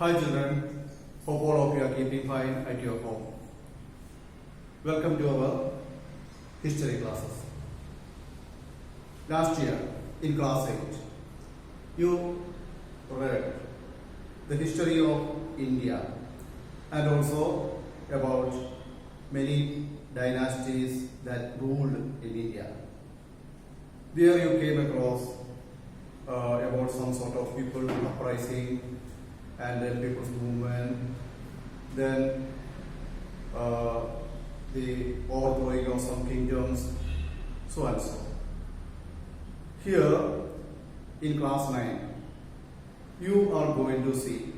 Hi children, hope all of you are keeping fine at your home. Welcome to our history classes. Last year in class 8, you read the history of India and also about many dynasties that ruled in India. There you came across about some sort of people uprising and then people's movement, then the overthrowing of some kingdoms, so and so. Here in class 9, you are going to see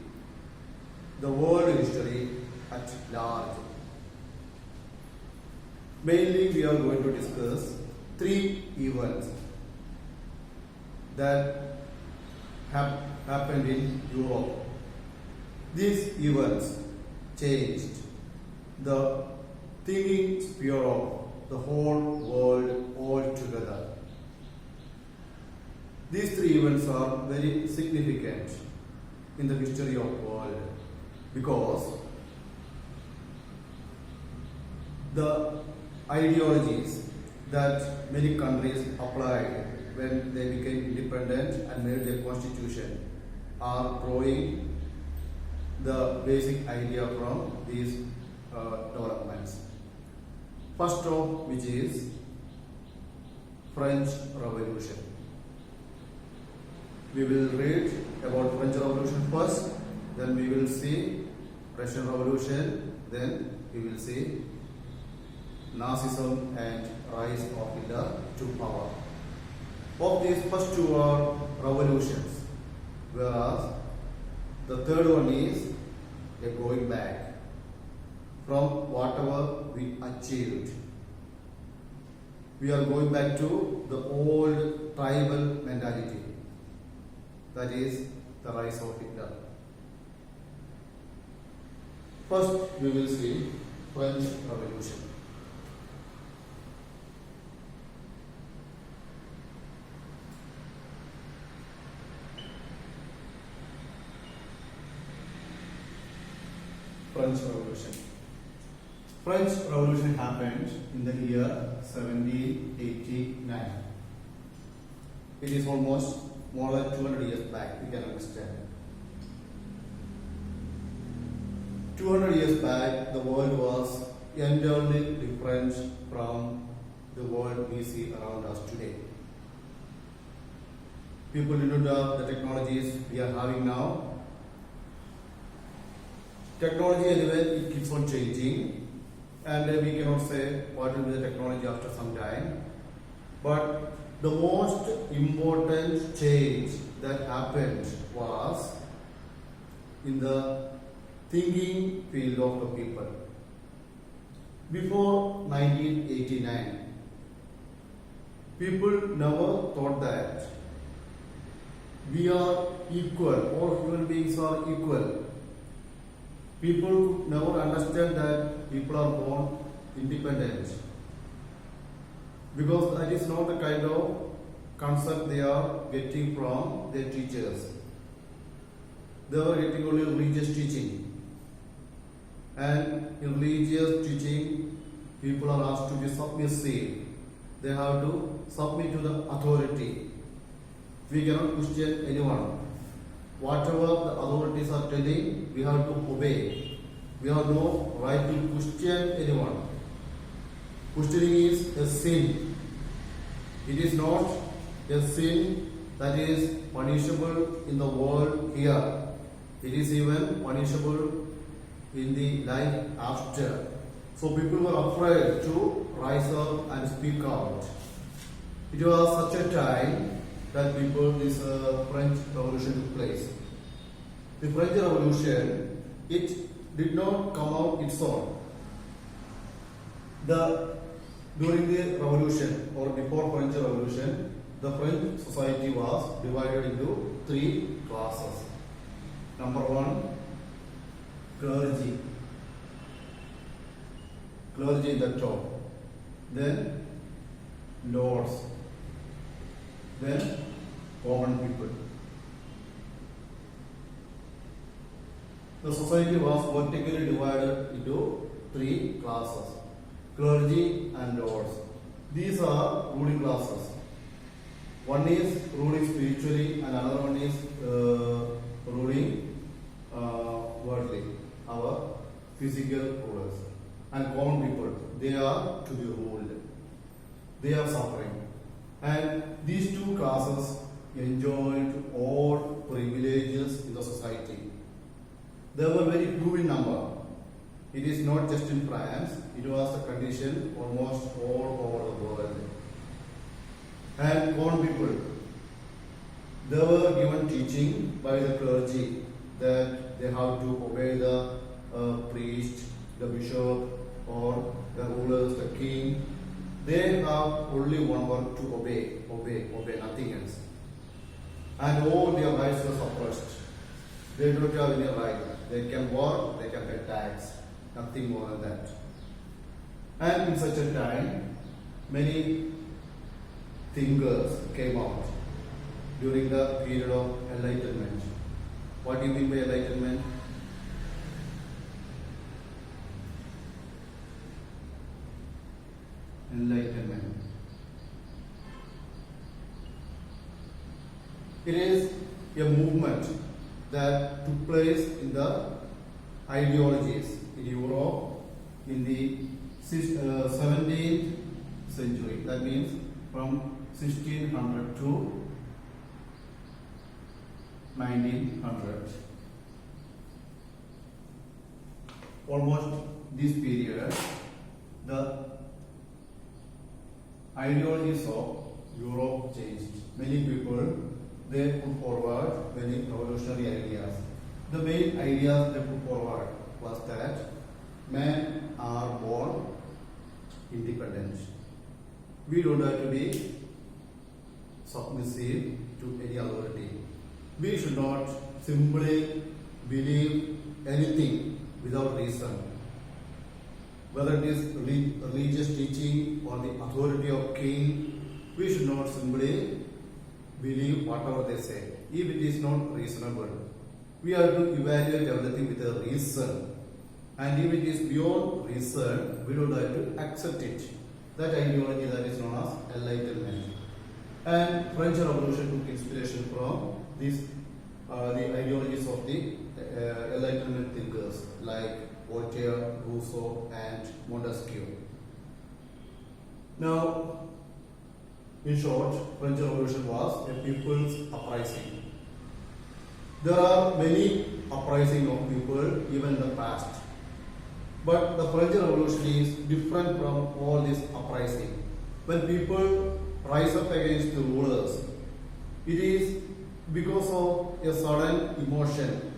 the world history at large. Mainly we are going to discuss 3 events that have happened in Europe. These events changed the thinking sphere of the whole world altogether. These 3 events are very significant in the history of the world because the ideologies that many countries applied when they became independent and made their constitution are drawing the basic idea from these developments. First of which is French Revolution. We will read about French Revolution first, then we will see Russian Revolution, then we will see Nazism and rise of Hitler to power. Of these first 2 are revolutions, whereas the third one is a going back from whatever we achieved. We are going back to the old tribal mentality. That is the rise of Hitler. First, we will see French Revolution. French Revolution. French Revolution happened in the year 1789. It is almost more than 200 years back, you can understand. 200 years back, the world was entirely different from the world we see around us today. People didn't have the technologies we are having now. Technology anyway, it keeps on changing, and we cannot say what will be the technology after some time. But the most important change that happened was in the thinking field of the people. Before 1989, people never thought that we are equal, all human beings are equal. People never understand that people are born independent, because that is not the kind of concept they are getting from their teachers. They are getting only religious teaching, and in religious teaching people are asked to be submissive. They have to submit to the authority. We cannot question anyone. Whatever the authorities are telling, we have to obey. We have no right to question anyone. Questioning is a sin. It is not a sin that is punishable in the world here. It is even punishable in the life after. So people were afraid to rise up and speak out. It was such a time that this French Revolution took place. The French Revolution, it did not come out its own. During the Revolution or before French Revolution, the French society was divided into 3 classes. Number 1, clergy. Clergy in the top. Then lords. Then common people. the society was vertically divided into three classes: clergy and lords. These are ruling classes. One is ruling spiritually and another one is ruling worldly, our physical rulers. And common people, they are to be ruled. They are suffering. And these two classes enjoyed all privileges in the society. They were very few in number. It is not just in France, it was the condition almost all over the world. And common people, they were given teaching by the clergy that they have to obey the priest, the bishop, or the rulers, the king. They have only one word to obey, nothing else. And all their rights were suppressed. They don't have any right. They can work, they can pay tax, nothing more than that. And in such a time, many thinkers came out during the period of enlightenment. What do you mean by enlightenment? Enlightenment. It is a movement that took place in the ideologies in Europe in the 17th century. That means from 1600 to 1900. Almost this period, the ideologies of Europe changed. Many people, they put forward many revolutionary ideas. The main ideas they put forward was that men are born independent. We don't have to be submissive to any authority. We should not simply believe anything without reason. Whether it is religious teaching or the authority of king, we should not simply believe whatever they say, if it is not reasonable. We have to evaluate everything with a reason. And if it is beyond reason, we don't have to accept it. That ideology that is known as enlightenment. And French Revolution took inspiration from these the ideologies of the enlightenment thinkers like Voltaire, Rousseau, and Montesquieu. Now, in short, French Revolution was a people's uprising. There are many uprising of people even in the past. But the French Revolution is different from all this uprising. When people rise up against the rulers, it is because of a sudden emotion.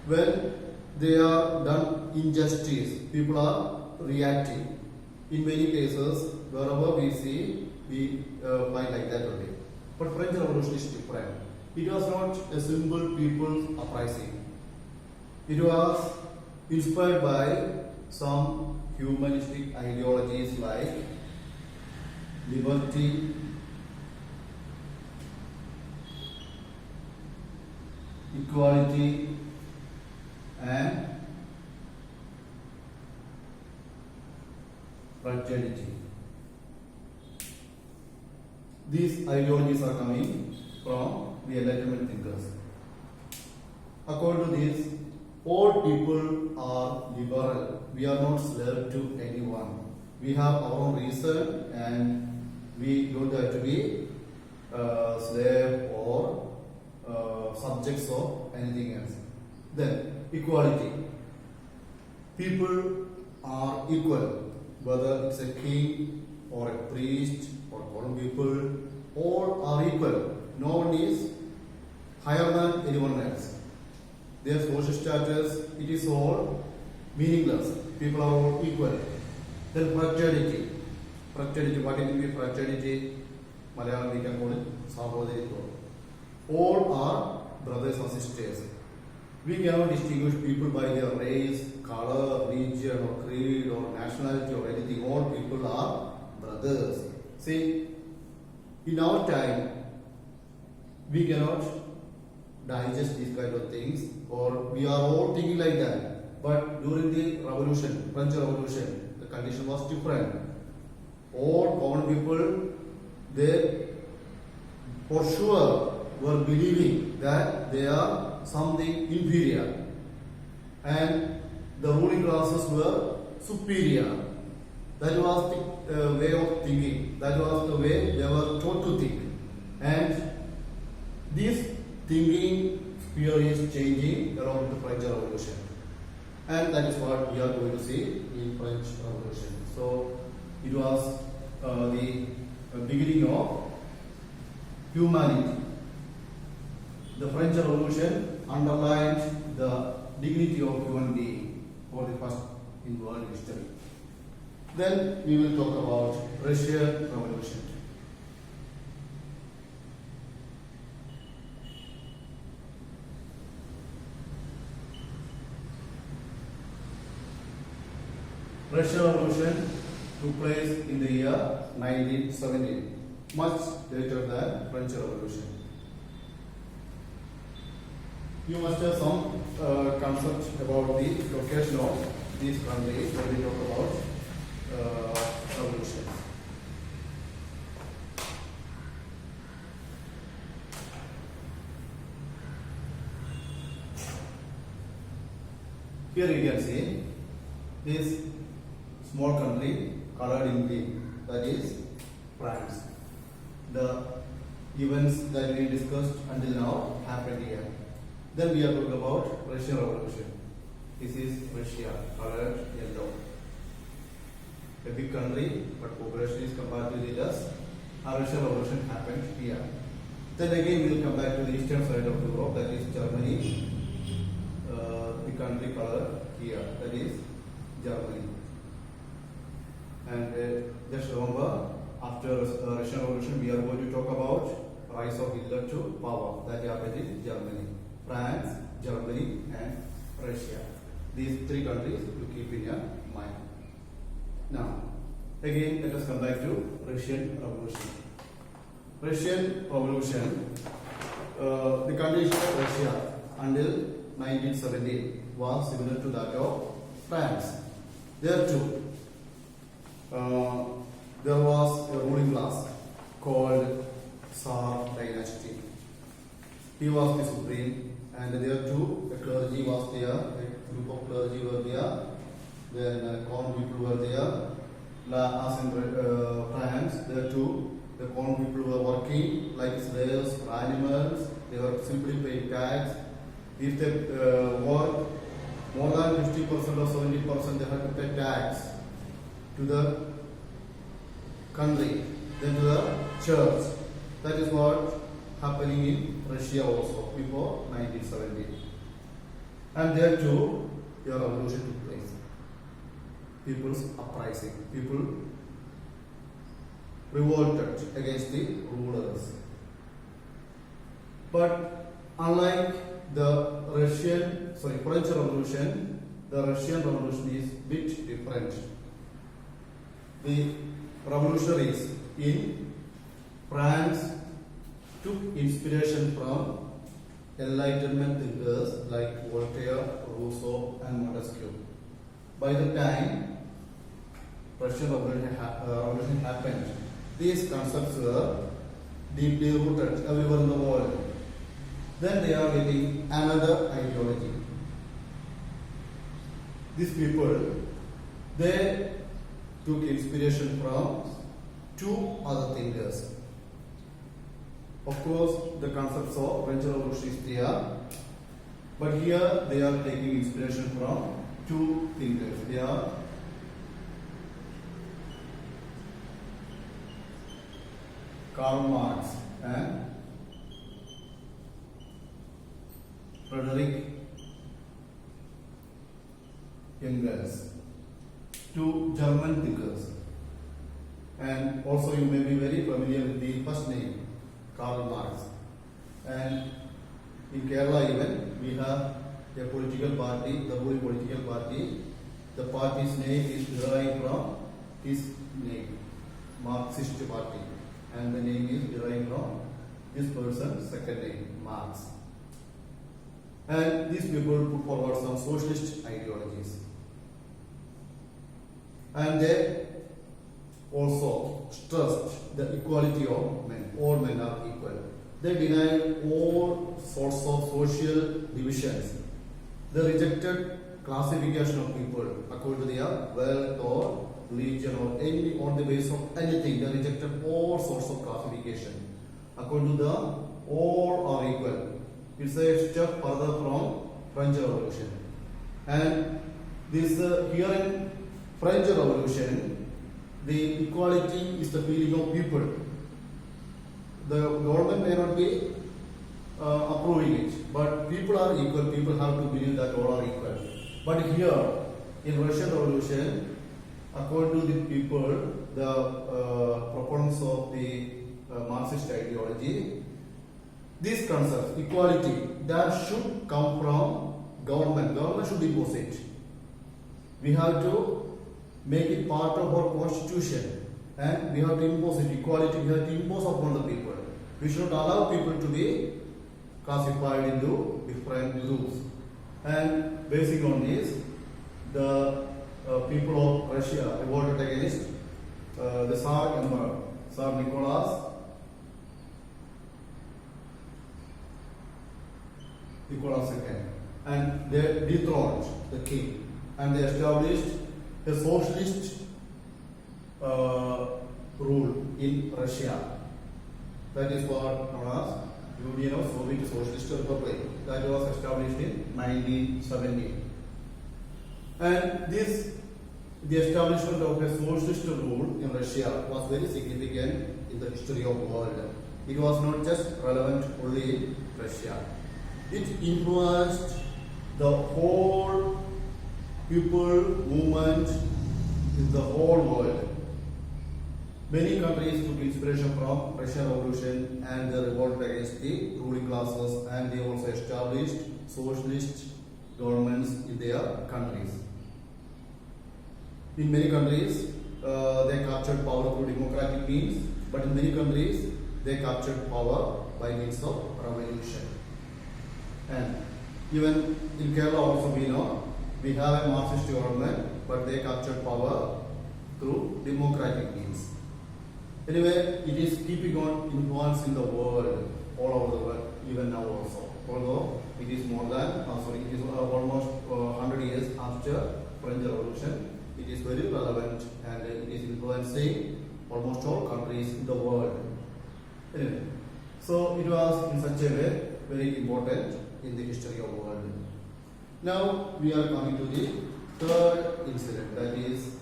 When they are done injustice, people are reacting. In many cases, wherever we see, we find like that only. But French Revolution is different. It was not a simple people's uprising. It was inspired by some humanistic ideologies like liberty, equality, and fraternity. These ideologies are coming from the Enlightenment thinkers. According to this, all people are liberal. We are not slave to anyone. We have our own reason and we don't have to be slave or subjects of anything else. Then, equality. People are equal, whether it's a king or a priest or common people, all are equal. No one is higher than anyone else. Their social status, it is all meaningless. People are all equal. Then fraternity. Fraternity, what it means fraternity? Malayalam we can call it Sahodharitvam. All are brothers and sisters. We cannot distinguish people by their race, color, region, or creed, or nationality, or anything. All people are brothers. See, in our time, we cannot digest these kind of things, or we are all thinking like that. But during the revolution, French Revolution, the condition was different. All common people, they for sure were believing that they are something inferior, and the ruling classes were superior. That was the way of thinking. That was the way they were taught to think. And this thinking sphere is changing around the French Revolution. And that is what we are going to see in French Revolution. So it was the beginning of humanity. The French Revolution underlined the dignity of human being for the first in world history. Then we will talk about Russian Revolution. Russian Revolution took place in the year 1917, much later than French Revolution. You must have some concept about the location of these countries when we talk about revolutions. Here you can see this small country colored in green, that is France. The events that we discussed until now happened here. Then we are talking about Russian Revolution. This is Russia, colored yellow. A big country, but population is comparatively less. A Russian Revolution happened here. Then again we will come back to the eastern side of Europe, that is Germany. The country colored here, that is Germany. And just remember, after Russian Revolution, we are going to talk about rise of Hitler to power. That happened in Germany, France, Germany, and Russia. These three countries to keep in your mind. Now, again, let us come back to Russian Revolution. Russian Revolution, the condition of Russia until 1917 was similar to that of France. There too, there was a ruling class called Tsar dynasty. He was the supreme, and there too the clergy was there, a group of clergy were there, then common people were there. As in France, there too the common people were working like slaves or animals. They were simply paying tax. If they work more than 50% or 70%, they have to pay tax to the country, then to the church. That is what happening in Russia also before 1970. And there too, a revolution took place. People's uprising. People revolted against the rulers. But unlike the French Revolution, the Russian Revolution is a bit different. The revolutionaries in France took inspiration from Enlightenment thinkers like Voltaire, Rousseau, and Montesquieu. By the time Russian Revolution happened, these concepts were deeply rooted everywhere in the world. Then they are getting another ideology. These people, they took inspiration from two other thinkers. Of course, the concepts of French Revolution is there, but here they are taking inspiration from two thinkers. They are Karl Marx and Frederick Engels, two German thinkers. And also you may be very familiar with the first name, Karl Marx. And in Kerala even, we have a political party, the ruling political party. The party's name is derived from his name, Marxist Party. And the name is derived from this person's second name, Marx. And these people put forward some socialist ideologies. And they also stressed the equality of men. All men are equal. They denied all sorts of social divisions. They rejected classification of people according to their wealth or religion or any on the basis of anything. They rejected all sorts of classification. According to them, all are equal. It's a step further from French Revolution. And this here in French Revolution, the equality is the feeling of people. The government may not be approving it, but people are equal. People have to believe that all are equal. But here in Russian Revolution, according to the people, the proponents of the Marxist ideology, these concepts, equality, that should come from government. Government should impose it. We have to make it part of our constitution, and we have to impose it. Equality, we have to impose upon the people. We should not allow people to be classified into different groups. And basing on this, the people of Russia revolted against the Tsar Emperor, Tsar Nicholas II, and they dethroned the king, and they established a socialist rule in Russia. That is what known as Union of Soviet Socialist Republic. That was established in 1970. And the establishment of a socialist rule in Russia was very significant in the history of the world. It was not just relevant only in Russia. It influenced the whole people movement in the whole world. Many countries took inspiration from Russian Revolution and they revolted against the ruling classes, and they also established socialist governments in their countries. In many countries, they captured power through democratic means, but in many countries, they captured power by means of revolution. And even in Kerala also we know, we have a Marxist government, but they captured power through democratic means. Anyway, it is keeping on influencing the world, all over the world, even now also. Although it is more than, it is almost 100 years after French Revolution, it is very relevant and it is influencing almost all countries in the world. Anyway, so it was in such a way very important in the history of the world. Now we are coming to the third incident, that is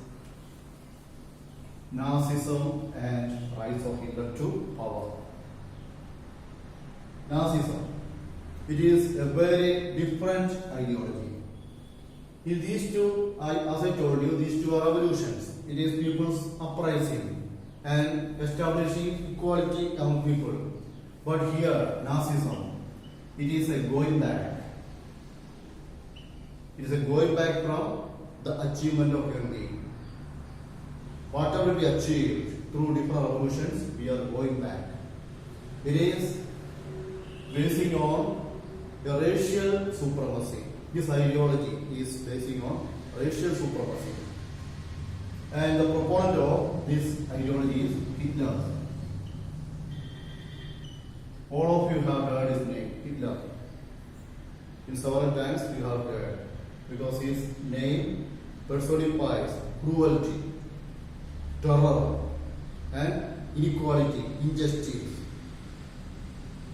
Nazism and rise of Hitler to power. Nazism. It is a very different ideology. In these two, as I told you, these two are revolutions. It is people's uprising and establishing equality among people. But here, Nazism, it is a going back. It is a going back from the achievement of human being. Whatever we achieved through different revolutions, we are going back. It is basing on the racial supremacy. This ideology is basing on racial supremacy. And the proponent of this ideology is Hitler. All of you have heard his name, Hitler. In several times you have heard, because his name personifies cruelty, terror, and inequality, injustice,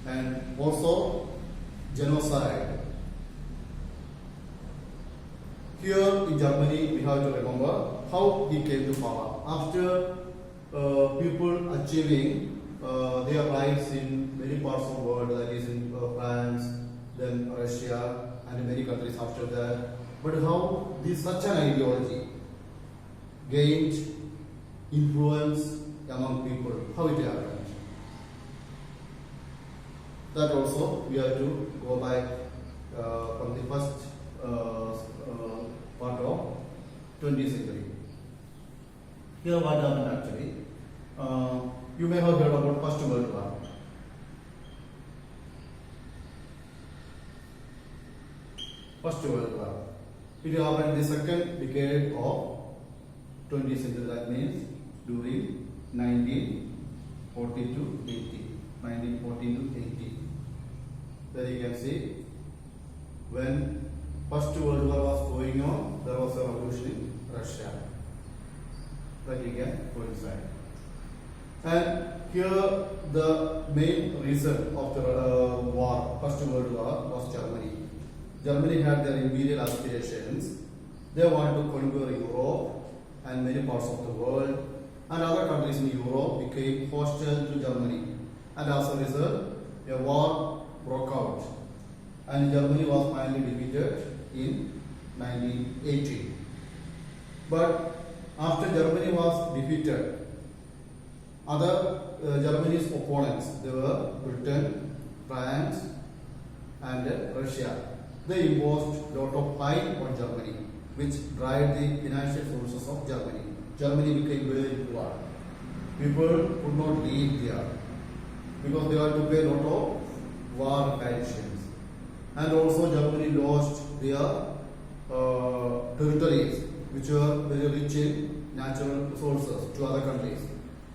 and also genocide. Here in Germany, we have to remember how he came to power. After people achieving their rights in many parts of the world, that is in France, then Russia, and many countries after that. But how such an ideology gained influence among people, how it happened. That also we have to go back from the first part of 20th century. Here what happened actually, you may have heard about First World War. First World War. It happened in the second decade of 20th century. That means during 1940 to 80. 1914 to 80. There you can see when First World War was going on, there was a revolution in Russia. That you can coincide. And here the main reason of the war, First World War, was Germany. Germany had their imperial aspirations. They wanted to conquer Europe and many parts of the world, and other countries in Europe became hostile to Germany. And as a result, a war broke out, and Germany was finally defeated in 1918. But after Germany was defeated, other Germany's opponents, they were Britain, France, and Russia. They imposed a lot of fine on Germany, which dried the financial sources of Germany. Germany became very poor. People could not live there because they had to pay a lot of war pensions. And also Germany lost their territories, which were very rich in natural resources, to other countries.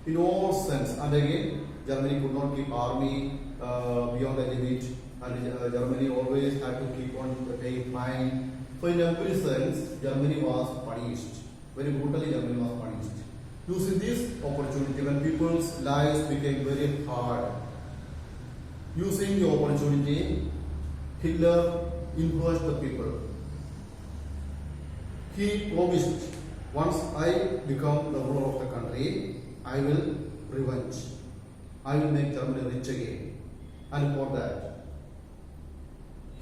In all sense, and again, Germany could not keep army beyond the limit, and Germany always had to keep on paying fine. So in every sense, Germany was punished. Very brutally, Germany was punished. Using this opportunity, when people's lives became very hard, using the opportunity, Hitler influenced the people. He promised, once I become the ruler of the country, I will revenge. I will make Germany rich again. And for that,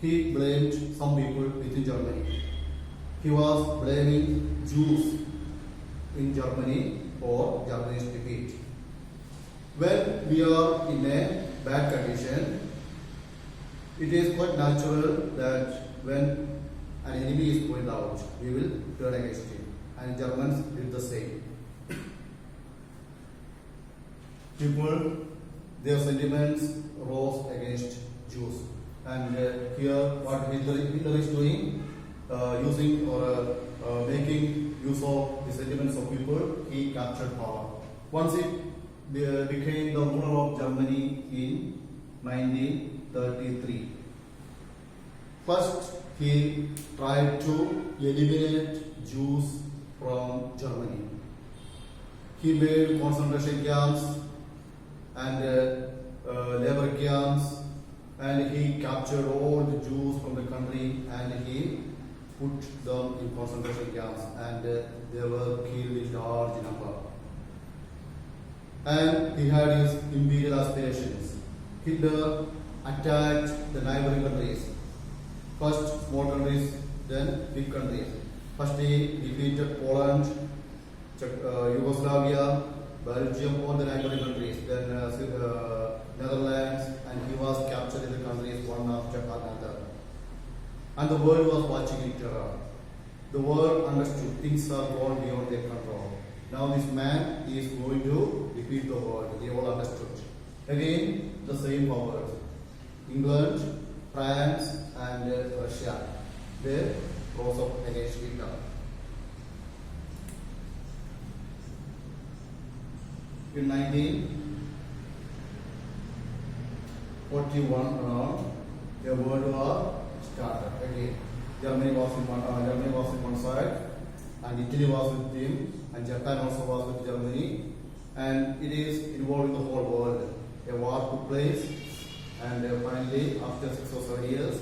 he blamed some people within Germany. He was blaming Jews in Germany for Germany's defeat. When we are in a bad condition, it is quite natural that when an enemy is going out, we will turn against him. And Germans did the same. People, their sentiments rose against Jews. And here what Hitler is doing, using or making use of the sentiments of people, he captured power. Once it became the ruler of Germany in 1933. First, he tried to eliminate Jews from Germany. He made concentration camps and labor camps, and he captured all the Jews from the country, and he put them in concentration camps, and they were killed in large number. And he had his imperial aspirations. Hitler attacked the neighboring countries. First small countries, then big countries. First he defeated Poland, Yugoslavia, Belgium, all the neighboring countries. Then Netherlands, and he was captured in the countries one after another. And the world was watching in terror. The world understood things are gone beyond their control. Now this man is going to defeat the world. They all understood. Again, the same powers. England, France, and Russia. They rose up against Hitler. In 1941 around, a world war started again. Germany was in one side, and Italy was with him, and Japan also was with Germany, and it is involving the whole world. A war took place, and finally, after 6 or 7 years,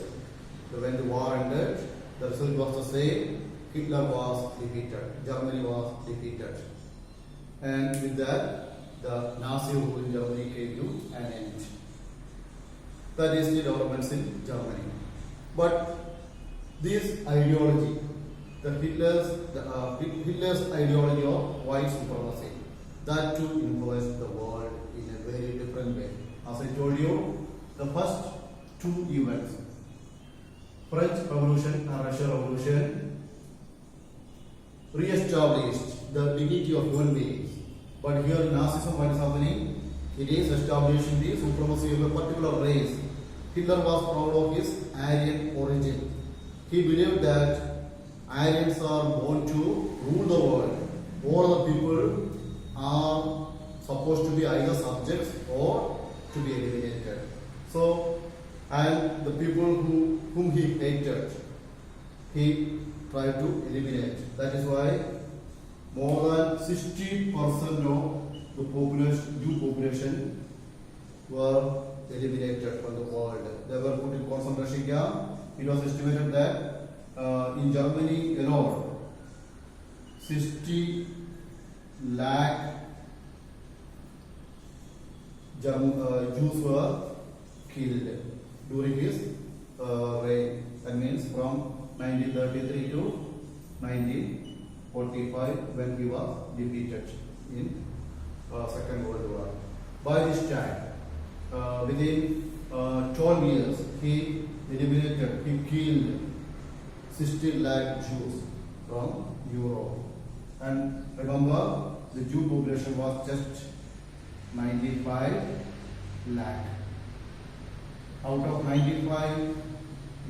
when the war ended, the result was the same. Hitler was defeated. Germany was defeated, and with that, the Nazi rule in Germany came to an end. That is the developments in Germany. But this ideology, Hitler's ideology of white supremacy, that too influenced the world in a very different way. As I told you, the first two events, French Revolution and Russian Revolution, re-established the dignity of human beings. But here in Nazism, what is happening? It is establishing the supremacy of a particular race. Hitler was proud of his Aryan origin. he believed that Aryans are born to rule the world. All the people are supposed to be either subjects or to be eliminated. So, and the people whom he hated, he tried to eliminate. That is why more than 60% of the population, Jew population, were eliminated from the world. They were put in concentration camp. It was estimated that in Germany alone, 60 lakh Jews were killed during his reign. That means from 1933 to 1945, when he was defeated in Second World War. By this time, within 12 years, he eliminated, he killed 60 lakh Jews from Europe. And remember, the Jew population was just 95 lakh. Out of 95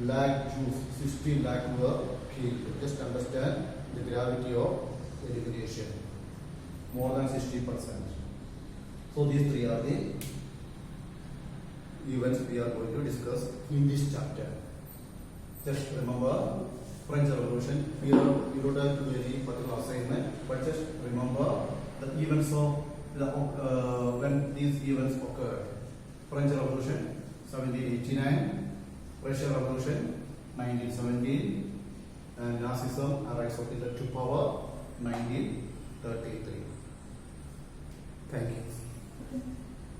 lakh Jews, 60 lakh were killed. Just understand the gravity of elimination. More than 60%. So these three are the events we are going to discuss in this chapter. Just remember French Revolution. Here you don't have to do any particular assignment, but just remember the events of when these events occurred. French Revolution 1789, Russian Revolution 1917, and Nazism rise of Hitler to power 1933. Thank you.